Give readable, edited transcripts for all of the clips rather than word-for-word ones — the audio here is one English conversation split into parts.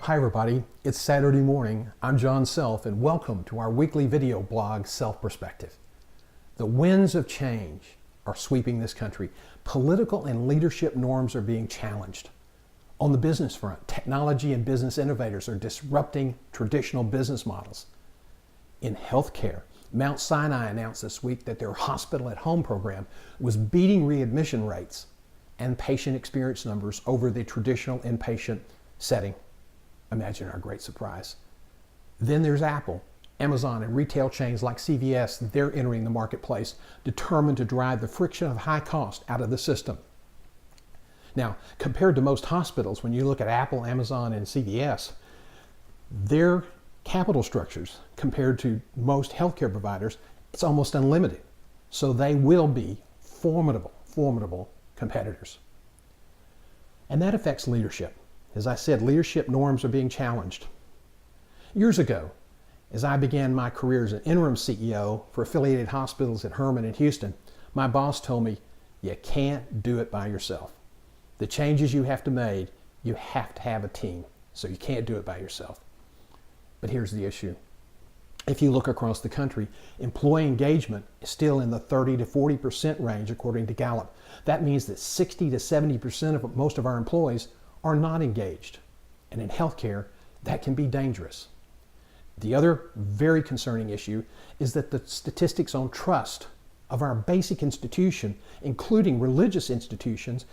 Hi everybody, it's Saturday morning. I'm John Self and welcome to our weekly video blog, Self Perspective. The winds of change are sweeping this country. Political and leadership norms are being challenged. On the business front, technology and business innovators are disrupting traditional business models. In healthcare, Mount Sinai announced this week that their hospital at home program was beating readmission rates and patient experience numbers over the traditional inpatient setting. Imagine our great surprise. Then there's Apple, Amazon, and retail chains like CVS. They're entering the marketplace, determined to drive the friction of high cost out of the system. Now, compared to most hospitals, when you look at Apple, Amazon, and CVS, their capital structures compared to most healthcare providers, it's almost unlimited. So they will be formidable competitors. And that affects leadership. As I said, leadership norms are being challenged. Years ago, as I began my career as an interim CEO for affiliated hospitals at Herman and Houston, my boss told me, you can't do it by yourself. The changes you have to make, you have to have a team, so you can't do it by yourself. But here's the issue. If you look across the country, employee engagement is still in the 30 to 40% range according to Gallup. That means that 60 to 70% of most of our employees are not engaged. And in healthcare, that can be dangerous. The other very concerning issue is that the statistics on trust of our basic institution, including religious institutions,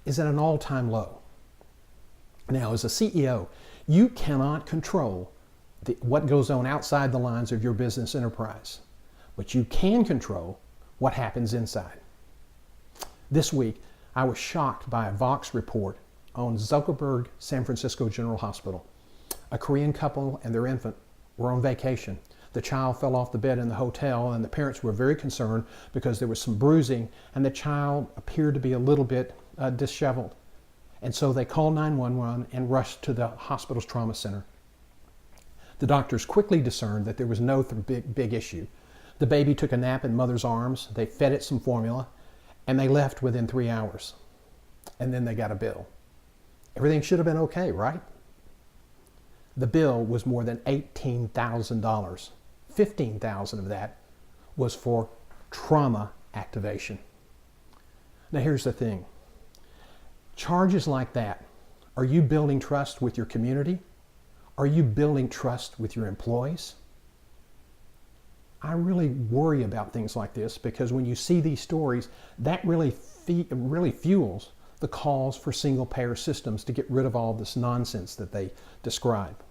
is at an all-time low. Now, as a CEO, you cannot control what goes on outside the lines of your business enterprise, but you can control what happens inside. This week, I was shocked by a Vox report on Zuckerberg San Francisco General Hospital. A Korean couple and their infant were on vacation. The child fell off the bed in the hotel and the parents were very concerned because there was some bruising and the child appeared to be a little bit disheveled. And so they called 911 and rushed to the hospital's trauma center. The doctors quickly discerned that there was no big issue. The baby took a nap in mother's arms, they fed it some formula, and they left within 3 hours. And then they got a bill. Everything should have been okay, right? The bill was more than $18,000. $15,000 of that was for trauma activation. Now here's the thing. Charges like that, are you building trust with your community? Are you building trust with your employees? I really worry about things like this because when you see these stories, that really fuels the calls for single-payer systems to get rid of all this nonsense that they describe.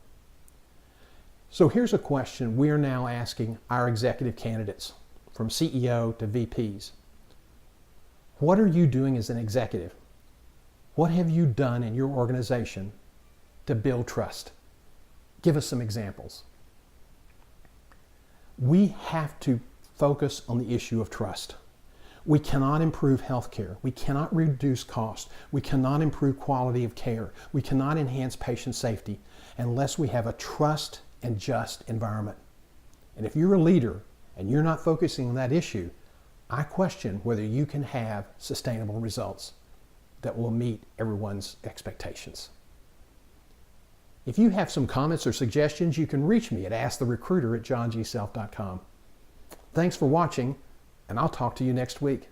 So here's a question we are now asking our executive candidates, from CEO to VPs. What are you doing as an executive? What have you done in your organization to build trust? Give us some examples. We have to focus on the issue of trust. We cannot improve healthcare. We cannot reduce cost. We cannot improve quality of care. We cannot enhance patient safety unless we have a trust and just environment. And if you're a leader and you're not focusing on that issue, I question whether you can have sustainable results that will meet everyone's expectations. If you have some comments or suggestions, you can reach me at asktherecruiter@johngself.com. Thanks for watching, and I'll talk to you next week.